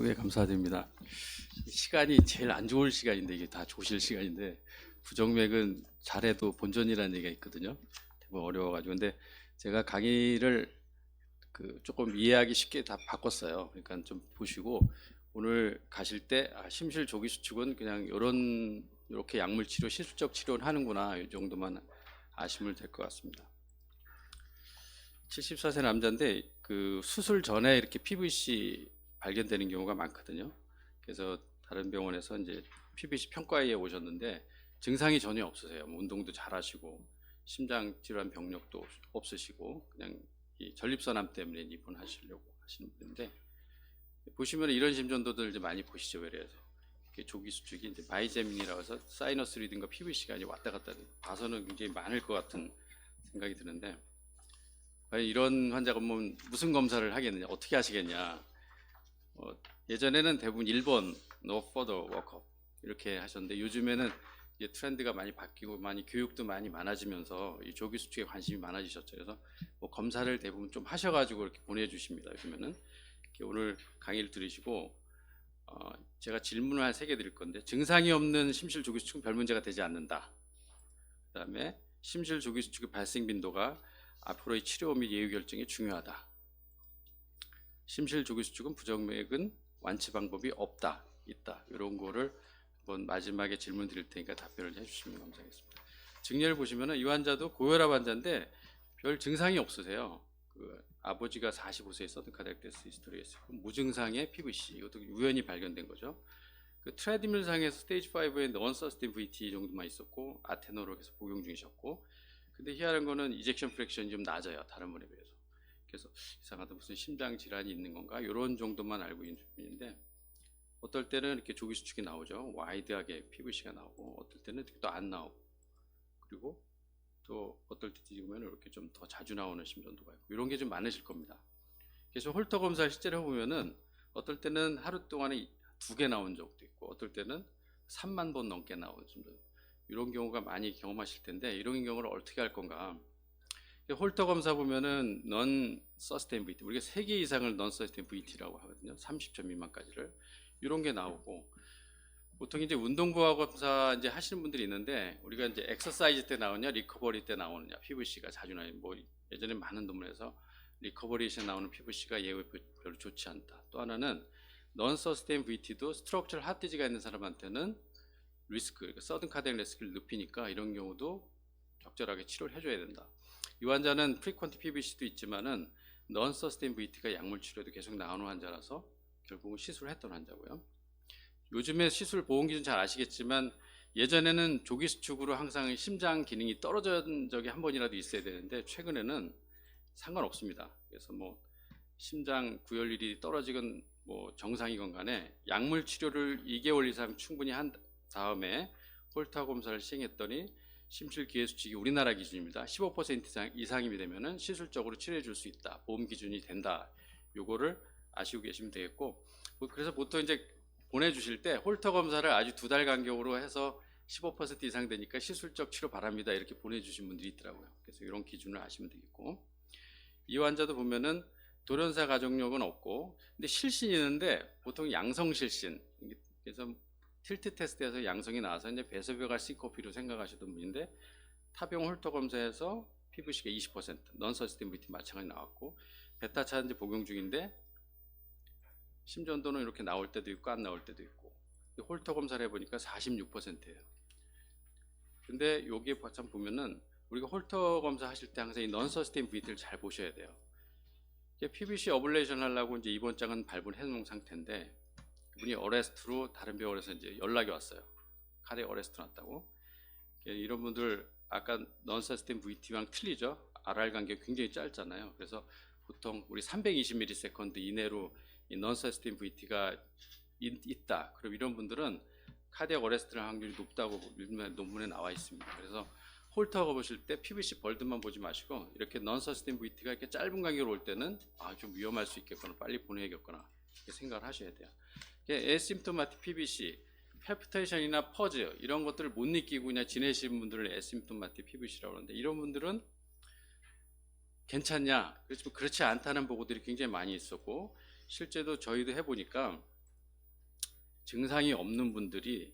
네, 감사드립니다. 시간이 제일 안 좋을 시간인데 이게 다 좋으실 시간인데 부정맥은 잘해도 본전이라는 얘기가 있거든요. 대부분 어려워가지고 근데 제가 강의를 조금 이해하기 쉽게 다 바꿨어요. 그러니까 좀 보시고 오늘 가실 때 심실 조기 수축은 그냥 이렇게 약물 치료 시술적 치료를 하는구나 이 정도만 아시면 될 것 같습니다. 74세 남자인데 수술 전에 이렇게 PVC 발견되는 경우가 많거든요. 그래서 다른 병원에서 이제 PVC 평가에 오셨는데 증상이 전혀 없으세요. 뭐 운동도 잘하시고 심장 질환 병력도 없으시고 그냥 이 전립선암 때문에 입원하시려고 하시는 분인데 보시면 이런 심전도들 이제 많이 보시죠. 외래에서 조기 수축이 이제 바이제민이라고 해서 사이너스 리듬과 PVC가 이제 왔다 갔다 봐서는 굉장히 많을 것 같은 생각이 드는데 과연 이런 환자가 오면 무슨 검사를 하겠느냐, 어떻게 하시겠냐. 예전에는 대부분 1번 No further workup 이렇게 하셨는데 요즘에는 이제 트렌드가 많이 바뀌고 많이 교육도 많이 많아지면서 이 조기 수축에 관심이 많아지셨죠. 그래서 뭐 검사를 대부분 좀 하셔가지고 이렇게 보내주십니다. 요즘에는 이렇게 오늘 강의를 들으시고 제가 질문을 한 3개 드릴 건데 증상이 없는 심실 조기 수축은 별 문제가 되지 않는다. 그다음에 심실 조기 수축의 발생 빈도가 앞으로의 치료 및 예후 결정이 중요하다. 심실 조기 수축은 부정맥은 완치 방법이 없다, 있다. 이런 거를 한번 마지막에 질문 드릴 테니까 답변을 해주시면 감사하겠습니다. 증례를 보시면은 이 환자도 고혈압 환자인데 별 증상이 없으세요. 아버지가 45세에 서든 카디악 데스 히스토리가 있고 무증상의 PVC 이것도 우연히 발견된 거죠. 트레드밀 상에서 스테이지 5에 넌 서스테인 VT 정도만 있었고 아테노로 계속 복용 중이셨고 근데 희한한 거는 이젝션 프랙션이 좀 낮아요. 다른 분에 비해서. 그래서 이상하다 무슨 심장 질환이 있는 건가 이런 정도만 알고 있는 분인데 어떨 때는 이렇게 조기 수축이 나오죠. 와이드하게 PVC가 나오고 어떨 때는 또 안 나오고 그리고 또 어떨 때 보면 이렇게 좀 더 자주 나오는 심전도가 있고 이런 게 좀 많으실 겁니다. 그래서 홀터 검사를 실제로 해보면은 어떨 때는 하루 동안에 2개 나온 적도 있고 어떨 때는 3만 번 넘게 나온 심전 이런 경우가 많이 경험하실 텐데 이런 경우를 어떻게 할 건가. 홀터 검사 보면은 넌 서스테인 VT 우리가 3개 이상을 넌 서스테인 VT라고 하거든요. 30점 미만까지를 이런 게 나오고 보통 이제 운동부하 검사 이제 하시는 분들이 있는데 우리가 이제 엑서사이즈 때 나오냐 리커버리 때 나오느냐 PVC가 자주 나요. 뭐 예전에 많은 논문에서 리커버리에서 나오는 PVC가 예후에 별로 좋지 않다. 또 하나는 넌 서스테인 VT도 스트럭처럴 하트지가 있는 사람한테는 리스크, 그러니까 서든 카디악 리스크를 높이니까 이런 경우도 적절하게 치료를 해줘야 된다. 이 환자는 프리퀀트 PVC도 있지만은 넌 서스테인 VT가 약물 치료도 계속 나오는 환자라서 결국은 시술을 했던 환자고요. 요즘에 시술 보험 기준 잘 아시겠지만 예전에는 조기 수축으로 항상 심장 기능이 떨어진 적이 한 번이라도 있어야 되는데 최근에는 상관없습니다. 그래서 뭐 심장 구열율이 떨어지건 뭐 정상이건 간에 약물 치료를 2개월 이상 충분히 한 다음에 홀터 검사를 시행했더니 심실 기회 수칙이 우리나라 기준입니다. 15% 이상이 되면은 시술적으로 치료해 줄 수 있다. 보험 기준이 된다. 요거를 아시고 계시면 되겠고 그래서 보통 이제 보내주실 때 홀터 검사를 아주 2달 간격으로 해서 15% 이상 되니까 시술적 치료 바랍니다. 이렇게 보내주신 분들이 있더라고요. 그래서 이런 기준을 아시면 되겠고 이 환자도 보면은 돌연사 가족력은 없고 근데 실신이 있는데 보통 양성 실신 그래서 틸트 테스트에서 양성이 나와서 이제 배소변갈 시코피로 생각하시던 분인데 타병 홀터 검사에서 PVC가 20% 넌서스테인 VT 마찬가지 나왔고 베타 차단제 복용 중인데 심전도는 이렇게 나올 때도 있고 안 나올 때도 있고 홀터 검사를 해보니까 46%예요. 근데 여기에 참 보면은 우리가 홀터 검사 하실 때 항상 이 넌서스테인 VT를 잘 보셔야 돼요. PVC 어블레이션 하려고 이제 이번 장은 발부해 놓은 상태인데 이분이 어레스트로 다른 병원에서 이제 연락이 왔어요. 카디악 어레스트 났다고. 이런 분들 아까 넌서스테인 VT랑 틀리죠. RR 간격이 굉장히 짧잖아요. 그래서 보통 우리 320ms 이내로 이 넌서스테인 VT가 있다. 그럼 이런 분들은 카디악 어레스트의 확률이 높다고 논문에 나와 있습니다. 그래서 홀터 보실 때 PVC 벌드만 보지 마시고 이렇게 넌서스테인 VT가 이렇게 짧은 간격으로 올 때는 좀 위험할 수 있겠구나, 빨리 보내야겠구나 이렇게 생각을 하셔야 돼요. 에시임토마틱 PVC, 팔피테이션이나 퍼즈 이런 것들을 못 느끼고 그냥 지내시는 분들을 에시임토마틱 PVC라고 하는데 이런 분들은 괜찮냐? 그렇지 않다는 보고들이 굉장히 많이 있었고 실제로 저희도 해보니까 증상이 없는 분들이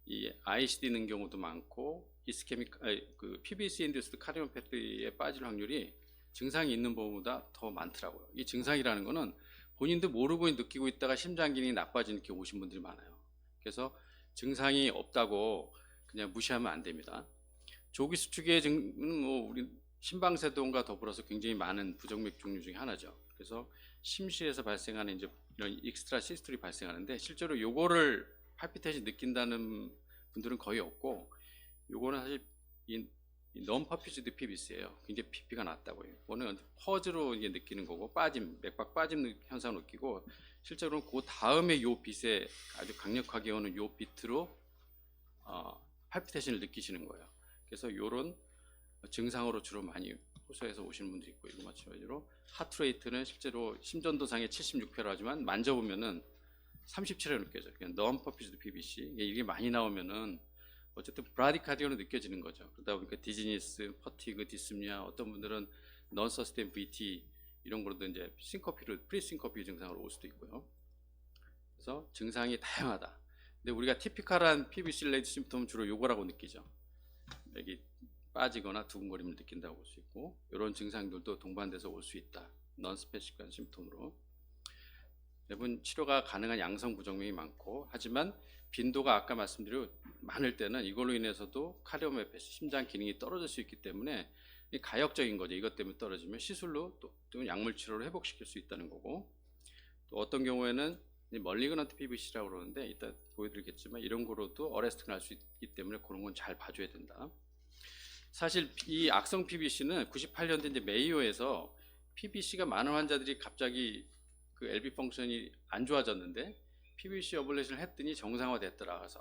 이 ICD 있는 경우도 많고 이스케믹 그 PBC 인듀스드 카디오패티에 빠질 확률이 증상이 있는 분보다 더 많더라고요. 이 증상이라는 거는 본인도 모르고 느끼고 있다가 심장 기능이 나빠지는 이렇게 오신 분들이 많아요. 그래서 증상이 없다고 그냥 무시하면 안 됩니다. 조기 수축의 증은 뭐 우리 심방세동과 더불어서 굉장히 많은 부정맥 종류 중에 하나죠. 그래서 심실에서 발생하는 이제 이런 익스트라 시스톨이 발생하는데 실제로 요거를 팔피테이션 느낀다는 분들은 거의 없고, 요거는 사실 이 non-perfused PBC예요. 굉장히 PP가 낮다고요. 이거는 퍼즈로 이제 느끼는 거고 빠짐, 맥박 빠짐 현상을 느끼고 실제로는 그 다음에 요 빛에 아주 강력하게 오는 요 비트로 팔피테이션을 느끼시는 거예요. 그래서 요런 증상으로 주로 많이 호소해서 오시는 분들이 있고, 이거 마찬가지로 하트레이트는 실제로 심전도상에 76회로 하지만 만져보면은 37회 느껴져요. 그냥 non-perfused PBC 이게 많이 나오면은 어쨌든 브라디카디오는 느껴지는 거죠. 그러다 보니까 디지니스, 퍼티그, 디스미아, 어떤 분들은 non-sustained VT 이런 거로도 이제 싱커피로 프리싱커피 증상으로 올 수도 있고요. 그래서 증상이 다양하다. 근데 우리가 티피컬한 PBC related 심птом은 주로 요거라고 느끼죠. 여기 빠지거나 두근거림을 느낀다고 볼 수 있고, 이런 증상들도 동반돼서 올 수 있다. non-specific한 심птом으로. 대부분 치료가 가능한 양성 부정맥이 많고, 하지만 빈도가 아까 말씀드린 많을 때는 이걸로 인해서도 카디오마이오패시 심장 기능이 떨어질 수 있기 때문에 가역적인 거죠. 이것 때문에 떨어지면 시술로 또 약물 치료로 회복시킬 수 있다는 거고, 또 어떤 경우에는 멀리그넌트 PBC라고 그러는데 이따 보여드리겠지만 이런 거로도 어레스트가 날 수 있기 때문에 그런 건 잘 봐줘야 된다. 사실 이 악성 PBC는 98년대 이제 메이오에서 PBC가 많은 환자들이 갑자기 그 LV 펑션이 안 좋아졌는데 PBC 어블레이션을 했더니 정상화됐더라. 그래서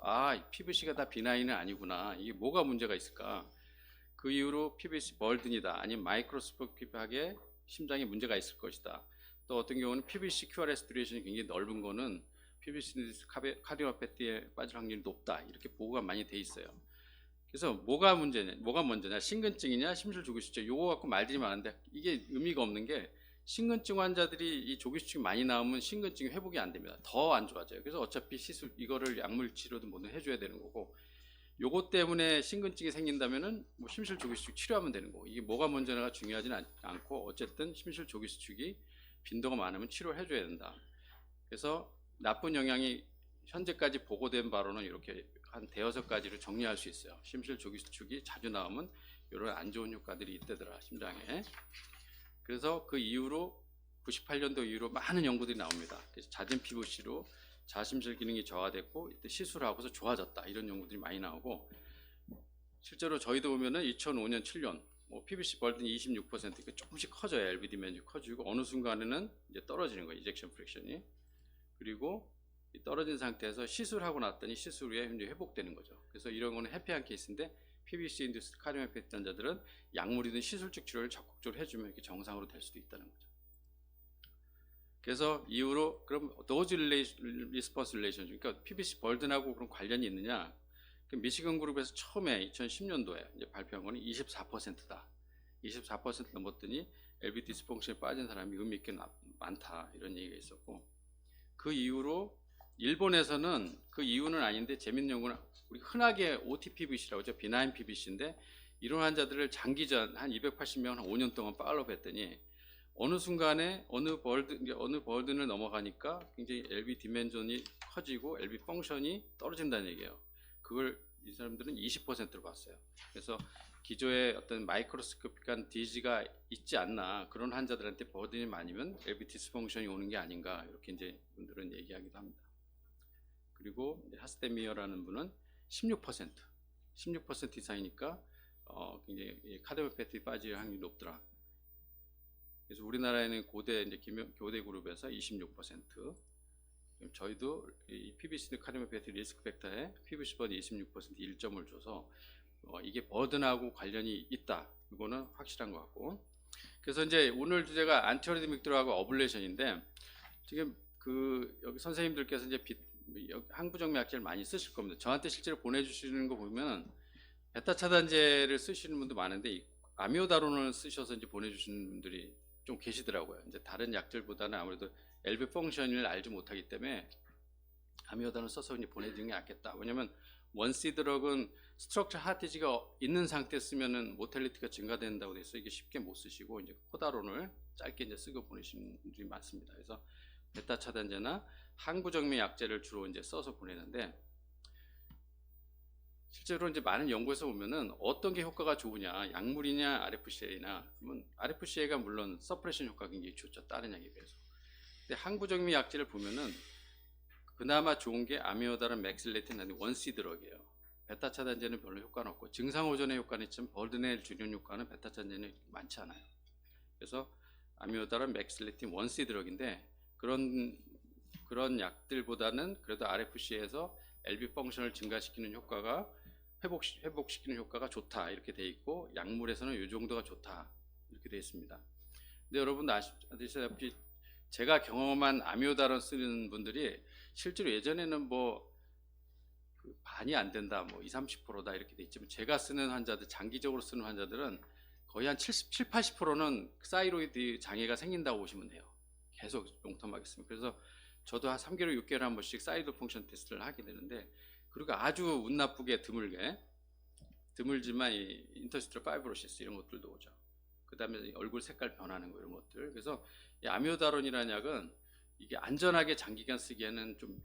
PBC가 다 비나인은 아니구나. 이게 뭐가 문제가 있을까? 그 이후로 PBC 벌든이다. 아니면 마이크로스코픽하게 심장에 문제가 있을 것이다. 또 어떤 경우는 PBC QRS 듀레이션이 굉장히 넓은 거는 PBC 카디오마이오패티에 빠질 확률이 높다. 이렇게 보고가 많이 돼 있어요. 그래서 뭐가 먼저냐? 심근증이냐, 심술조기수축. 요거 갖고 말들이 많은데 이게 의미가 없는 게, 심근증 환자들이 이 조기수축이 많이 나오면 심근증이 회복이 안 됩니다. 더 안 좋아져요. 그래서 어차피 시술 이거를 약물 치료도 뭐든 해줘야 되는 거고, 요것 때문에 심근증이 생긴다면은 뭐 심술조기수축 치료하면 되는 거고, 이게 뭐가 먼저냐가 중요하지는 않고 어쨌든 심술조기수축이 빈도가 많으면 치료를 해줘야 된다. 그래서 나쁜 영향이 현재까지 보고된 바로는 이렇게 한 대여섯 가지로 정리할 수 있어요. 심술조기수축이 자주 나오면 이런 안 좋은 효과들이 있다더라, 심장에. 그래서 그 이후로 98년도 이후로 많은 연구들이 나옵니다. 그래서 잦은 PBC로 자심실 기능이 저하됐고 이때 시술하고서 좋아졌다, 이런 연구들이 많이 나오고, 실제로 저희도 보면은 2005년, 7년 PBC 벌든이 26% 조금씩 커져요. LVD 면적이 커지고 어느 순간에는 이제 떨어지는 거예요. 이젝션 프랙션이. 그리고 떨어진 상태에서 시술하고 났더니 시술 후에 이제 회복되는 거죠. 그래서 이런 거는 해피한 케이스인데, PBC 인듀스드 카디오마이오패티 환자들은 약물이든 시술적 치료를 적극적으로 해주면 이렇게 정상으로 될 수도 있다는 거죠. 그래서 이후로 그럼 도즈 리스폰스 릴레이션, 그러니까 PBC 벌든하고 그런 관련이 있느냐? 미시건 그룹에서 처음에 2010년도에 이제 발표한 거는 24%다. 24% 넘었더니 LV 디스펑션에 빠진 사람이 의미 있게 많다, 이런 얘기가 있었고, 그 이후로 일본에서는 그 이유는 아닌데 재밌는 연구는 우리 흔하게 OTPBC라고 하죠. 비나인 PBC인데 이런 환자들을 장기전 한 280명 한 5년 동안 팔로우 했더니 어느 순간에 어느 벌든을 넘어가니까 굉장히 LV 디멘전이 커지고 LV 펑션이 떨어진다는 얘기예요. 그걸 이 사람들은 20%로 봤어요. 그래서 기존에 어떤 마이크로스코픽한 디지가 있지 않나, 그런 환자들한테 버든이 많으면 LV 디스펑션이 오는 게 아닌가, 이렇게 이제 분들은 얘기하기도 합니다. 그리고 하스데미어라는 분은 16% 이상이니까 굉장히 카디오마이오패티 빠질 확률이 높더라. 그래서 우리나라에는 교대 그룹에서 26%, 저희도 이 PBC 카디오마이오패티 리스크 팩터에 PBC 버든 26% 1점을 줘서 이게 버든하고 관련이 있다, 이거는 확실한 것 같고. 그래서 이제 오늘 주제가 안티어리드믹들하고 어블레이션인데, 지금 여기 선생님들께서 이제 항부정맥 약제를 많이 쓰실 겁니다. 저한테 실제로 보내주시는 거 보면 베타 차단제를 쓰시는 분도 많은데 아미오다론을 쓰셔서 이제 보내주시는 분들이 좀 계시더라고요. 이제 다른 약들보다는 아무래도 LV 펑션을 알지 못하기 때문에 아미오다론 써서 이제 보내드리는 게 낫겠다. 왜냐면 원시 드럭은 스트럭처 하티지가 있는 상태 쓰면은 모텔리티가 증가된다고 돼서 이게 쉽게 못 쓰시고 이제 코다론을 짧게 이제 쓰고 보내시는 분들이 많습니다. 그래서 베타 차단제나 항부정맥 약제를 주로 이제 써서 보내는데 실제로 이제 많은 연구에서 보면은 어떤 게 효과가 좋으냐, 약물이냐, RFCA나 그러면 RFCA가 물론 서프레션 효과가 굉장히 좋죠. 다른 약에 비해서. 근데 항부정맥 약제를 보면은 그나마 좋은 게 아미오다론 맥실레틴 원시 드럭이에요. 베타 차단제는 별로 효과는 없고 증상 호전의 효과는 있지만 버드넬 주변 효과는 베타 차단제는 많지 않아요. 그래서 아미오다론 맥실레틴 원시 드럭인데 그런 약들보다는 그래도 RFC에서 LV 펑션을 증가시키는 효과가 회복시키는 효과가 좋다 이렇게 돼 있고 약물에서는 이 정도가 좋다 이렇게 돼 있습니다. 근데 여러분 아시다시피 제가 경험한 아미오다론 쓰는 분들이 실제로 예전에는 그 반이 안 된다, 20, 30%다 이렇게 돼 있지만 제가 쓰는 환자들, 장기적으로 쓰는 환자들은 거의 한 70, 80%는 사이로이드 장애가 생긴다고 보시면 돼요. 계속 롱텀하게 쓰면. 그래서 저도 한 3개월, 6개월에 한 번씩 사이드 펑션 테스트를 하게 되는데 그리고 아주 운 나쁘게 드물지만 이 인터스트럴 파이브로시스 이런 것들도 오죠. 그 다음에 얼굴 색깔 변하는 거 이런 것들. 그래서 이 아미오다론이라는 약은 이게 안전하게 장기간 쓰기에는 좀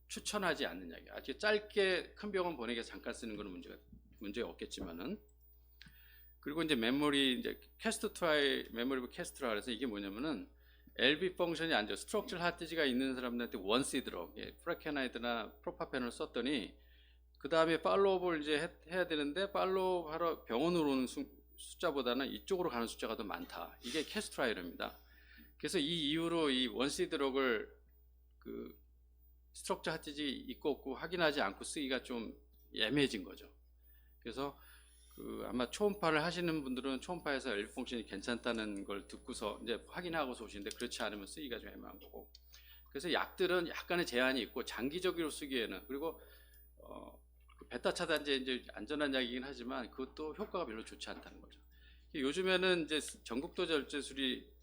추천하지 않는 약이에요. 아주 짧게 큰 병원 보내기 잠깐 쓰는 거는 문제가 없겠지만은. 그리고 이제 메모리 캐스트라 그래서 이게 뭐냐면은 LV 펑션이 안 좋아 스트럭처럴 하트지가 있는 사람들한테 원시 드럭, 프라케나이드나 프로파펜을 썼더니 그 다음에 팔로우업을 이제 해야 되는데 팔로우하러 병원으로 오는 숫자보다는 이쪽으로 가는 숫자가 더 많다. 이게 캐스트라이얼입니다. 그래서 이 이후로 이 원시 드럭을 스트럭처 하트지 있고 없고 확인하지 않고 쓰기가 좀 애매해진 거죠. 그래서 아마 초음파를 하시는 분들은 초음파에서 LV 펑션이 괜찮다는 걸 듣고서 이제 확인하고서 오시는데 그렇지 않으면 쓰기가 좀 애매한 거고. 그래서 약들은 약간의 제한이 있고 장기적으로 쓰기에는 그리고 베타 차단제 이제 안전한 약이긴 하지만 그것도 효과가 별로 좋지 않다는 거죠. 요즘에는 이제 전국도 절제술이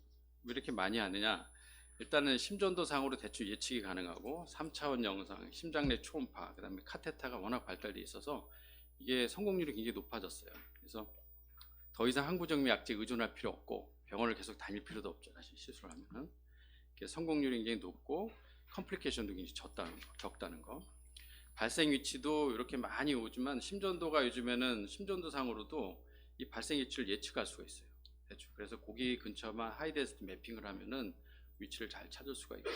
왜 이렇게 많이 하느냐? 일단은 심전도상으로 대충 예측이 가능하고 3차원 영상, 심장내 초음파, 그다음에 카테타가 워낙 발달돼 있어서 이게 성공률이 굉장히 높아졌어요. 그래서 더 이상 항부정맥 약제에 의존할 필요 없고 병원을 계속 다닐 필요도 없죠. 사실 시술을 하면은 성공률이 굉장히 높고 컴플리케이션도 굉장히 적다는 거. 발생 위치도 이렇게 많이 오지만 심전도가 요즘에는 심전도상으로도 이 발생 위치를 예측할 수가 있어요. 대충. 그래서 거기 근처만 하이데스트 매핑을 하면은 위치를 잘 찾을 수가 있고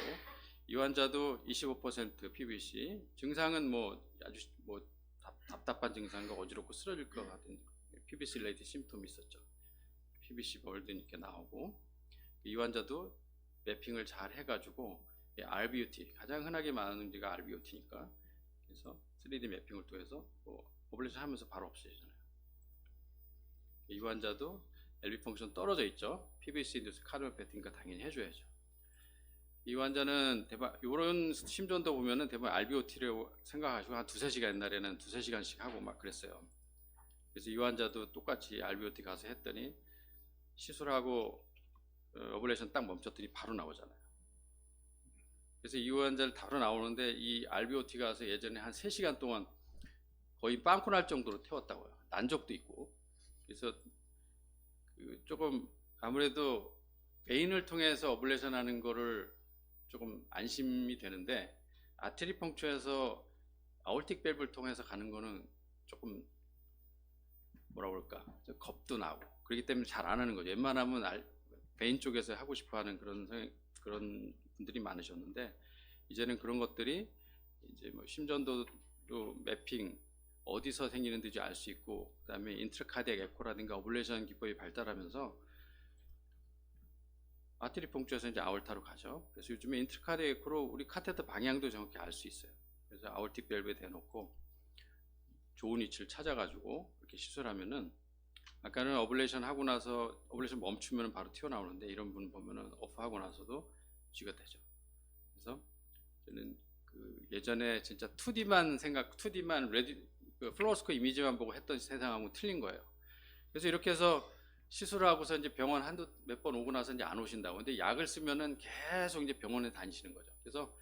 이 환자도 25% PVC 증상은 아주 답답한 증상과 어지럽고 쓰러질 것 같은 PVC 레이드 심톰이 있었죠. PVC 벌든 이렇게 나오고 이 환자도 매핑을 잘 해가지고 RBOT 가장 흔하게 많은 문제가 RBOT니까 그래서 3D 매핑을 통해서 오블레이션 하면서 바로 없애잖아요. 이 환자도 LV 펑션 떨어져 있죠. PVC 인듀스 카르디오패티니까 당연히 해줘야죠. 이 환자는 이런 심전도 보면은 대부분 RBOT를 생각하시고 한 2-3시간 옛날에는 2-3시간씩 하고 막 그랬어요. 그래서 이 환자도 똑같이 RBOT 가서 했더니 시술하고 오블레이션 딱 멈췄더니 바로 나오잖아요. 그래서 이 환자를 바로 나오는데 이 RBOT 가서 예전에 한 3시간 동안 거의 빵꾸 날 정도로 태웠다고요. 난 적도 있고. 그래서 조금 아무래도 베인을 통해서 오블레이션 하는 거를 조금 안심이 되는데 아테리 펑처에서 아올틱 밸브를 통해서 가는 거는 조금 뭐라 그럴까 겁도 나고 그렇기 때문에 잘 안 하는 거죠. 웬만하면 베인 쪽에서 하고 싶어하는 그런 분들이 많으셨는데 이제는 그런 것들이 이제 심전도 매핑 어디서 생기는지 알 수 있고 그다음에 인트라카디악 에코라든가 오블레이션 기법이 발달하면서 아테리 펑처에서 이제 아올타로 가죠. 그래서 요즘에 인트라카디악 에코로 우리 카테터 방향도 정확히 알 수 있어요. 그래서 아올틱 밸브에 대놓고 좋은 위치를 찾아가지고 이렇게 시술하면은 아까는 오블레이션 하고 나서 오블레이션 멈추면 바로 튀어나오는데 이런 분 보면은 오프하고 나서도 쥐가 되죠. 그래서 저는 예전에 진짜 2D만 플로로스코 이미지만 보고 했던 세상하고 틀린 거예요. 그래서 이렇게 해서 시술하고서 이제 병원 몇 번 오고 나서 이제 안 오신다고. 근데 약을 쓰면은 계속 이제 병원에 다니시는 거죠. 그래서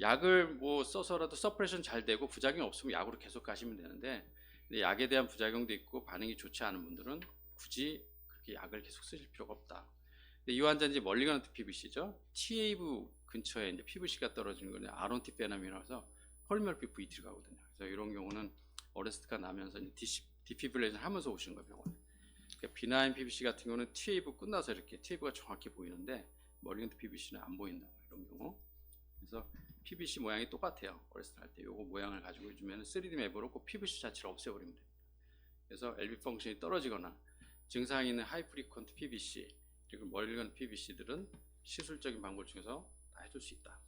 약을 뭐 써서라도 서프레션 잘 되고 부작용 없으면 약으로 계속 가시면 되는데, 근데 약에 대한 부작용도 있고 반응이 좋지 않은 분들은 굳이 그렇게 약을 계속 쓰실 필요가 없다. 근데 이 환자는 이제 멀리건트 PVC죠. TAV 근처에 이제 PVC가 떨어지는 거는 아론티 페나민이라서 폴리머피 VT를 가거든요. 그래서 이런 경우는 어레스트가 나면서 디피브레이션 하면서 오시는 거예요, 병원에. 그러니까 비나인 PVC 같은 경우는 TAV 끝나서 이렇게 TAV가 정확히 보이는데 멀리건트 PVC는 안 보인다. 이런 경우. 그래서 PVC 모양이 똑같아요. 어레스트 할 때 요거 모양을 가지고 요즘에는 3D 맵으로 꼭 PVC 자체를 없애버리면 됩니다. 그래서 LV 펑션이 떨어지거나 증상이 있는 하이 프리퀀트 PVC 그리고 멀리건 PVC들은 시술적인 방법 중에서 다 해줄 수 있다.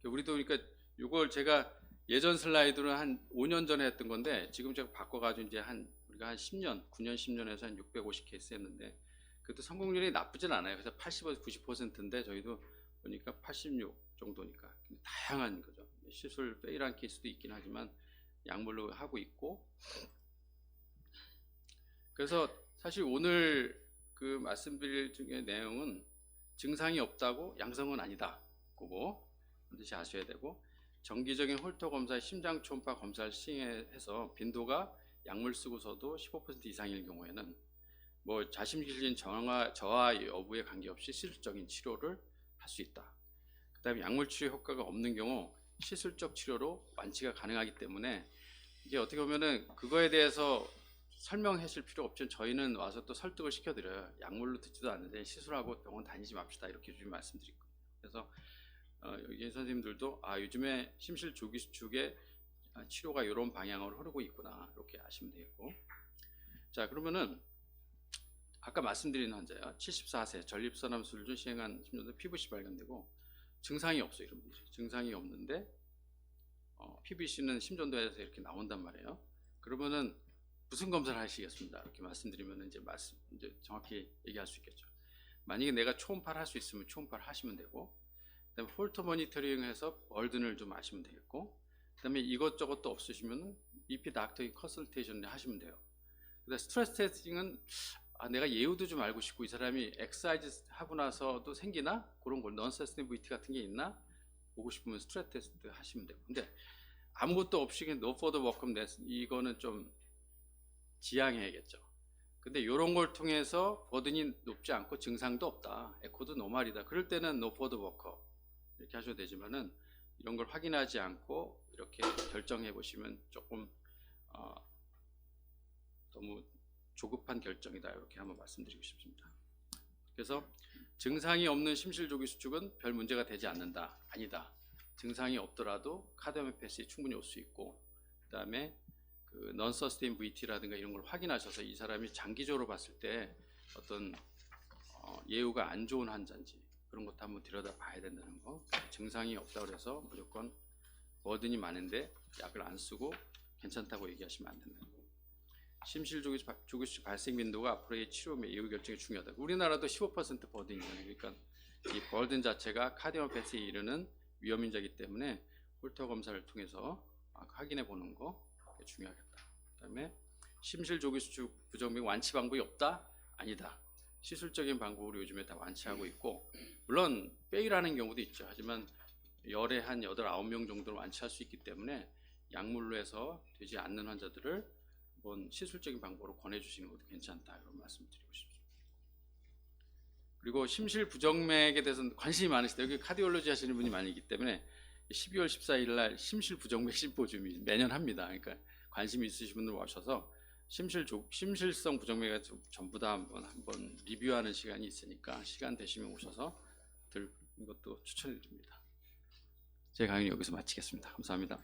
우리도 그러니까 이걸 제가 예전 슬라이드로 한 5년 전에 했던 건데 지금 제가 바꿔가지고 이제 우리가 한 10년, 9년, 10년에서 한 650 케이스 했는데 그것도 성공률이 나쁘진 않아요. 그래서 80에서 90%인데 저희도 보니까 86 정도니까 다양한 거죠. 시술 페일한 케이스도 있긴 하지만 약물로 하고 있고, 그래서 사실 오늘 그 말씀드릴 중에 내용은 증상이 없다고 양성은 아니다. 그거 반드시 아셔야 되고, 정기적인 홀터 검사, 심장 초음파 검사를 시행해서 빈도가 약물 쓰고서도 15% 이상일 경우에는 뭐 자심실진 저하 여부에 관계없이 시술적인 치료를 할 수 있다. 그 다음에 약물 치료 효과가 없는 경우 시술적 치료로 완치가 가능하기 때문에 이게 어떻게 보면은 그거에 대해서 설명하실 필요 없지만 저희는 와서 또 설득을 시켜드려요. 약물로 듣지도 않는데 시술하고 병원 다니지 맙시다 이렇게 좀 말씀드리고, 그래서 여기 선생님들도 요즘에 심실 조기 수축의 치료가 이런 방향으로 흐르고 있구나 이렇게 아시면 되겠고, 자 그러면은 아까 말씀드린 환자야 74세 전립선암 수술 중 시행한 10년도 PVC 발견되고 증상이 없어요. 이런 분들이 증상이 없는데 PVC는 심전도에서 이렇게 나온단 말이에요. 그러면은 무슨 검사를 하시겠습니다. 이렇게 말씀드리면 이제 정확히 얘기할 수 있겠죠. 만약에 내가 초음파를 할 수 있으면 초음파를 하시면 되고, 그다음에 홀터 모니터링해서 벌든을 좀 아시면 되겠고, 그다음에 이것저것도 없으시면은 EP 닥터의 컨설테이션을 하시면 돼요. 그다음 스트레스 테스팅은 내가 예후도 좀 알고 싶고 이 사람이 엑사이즈 하고 나서도 생기나 그런 걸 non-sustainability 같은 게 있나 보고 싶으면 스트레스 테스트 하시면 되고, 근데 아무것도 없이 그냥 no further workup 이거는 좀 지양해야겠죠. 근데 이런 걸 통해서 버든이 높지 않고 증상도 없다, 에코도 노말이다, 그럴 때는 no further workup 이렇게 하셔도 되지만은 이런 걸 확인하지 않고 이렇게 결정해 보시면 조금 너무 조급한 결정이다 이렇게 한번 말씀드리고 싶습니다. 그래서 증상이 없는 심실조기 수축은 별 문제가 되지 않는다, 아니다. 증상이 없더라도 카디오미오패시 충분히 올 수 있고, 그 다음에 그 non-sustain VT라든가 이런 걸 확인하셔서 이 사람이 장기적으로 봤을 때 어떤 예후가 안 좋은 환자인지 그런 것도 한번 들여다 봐야 된다는 거. 증상이 없다고 해서 무조건 버든이 많은데 약을 안 쓰고 괜찮다고 얘기하시면 안 된다는 거. 심실조기 수축 발생 빈도가 앞으로의 치료 및 예후 결정이 중요하다. 우리나라도 15% 버든이잖아요. 그러니까 이 버든 자체가 카디오패시에 이르는 위험 인자이기 때문에 홀터 검사를 통해서 확인해 보는 거 중요하겠다. 그다음에 심실조기 수축 부정맥 완치 방법이 없다? 아니다. 시술적인 방법으로 요즘에 다 완치하고 있고, 물론 페일하는 경우도 있죠. 하지만 열에 한 8, 9명 정도를 완치할 수 있기 때문에 약물로 해서 되지 않는 환자들을 한번 시술적인 방법으로 권해주시는 것도 괜찮다 이런 말씀을 드리고 싶습니다. 그리고 심실 부정맥에 대해서는 관심이 많으시다. 여기 카디올로지 하시는 분이 많이기 때문에 12월 14일 날 심실 부정맥 심포지움이 매년 합니다. 그러니까 관심이 있으신 분들 오셔서 심실성 부정맥에 전부 다 한번 리뷰하는 시간이 있으니까 시간 되시면 오셔서 들은 것도 추천해 드립니다. 제 강의는 여기서 마치겠습니다. 감사합니다.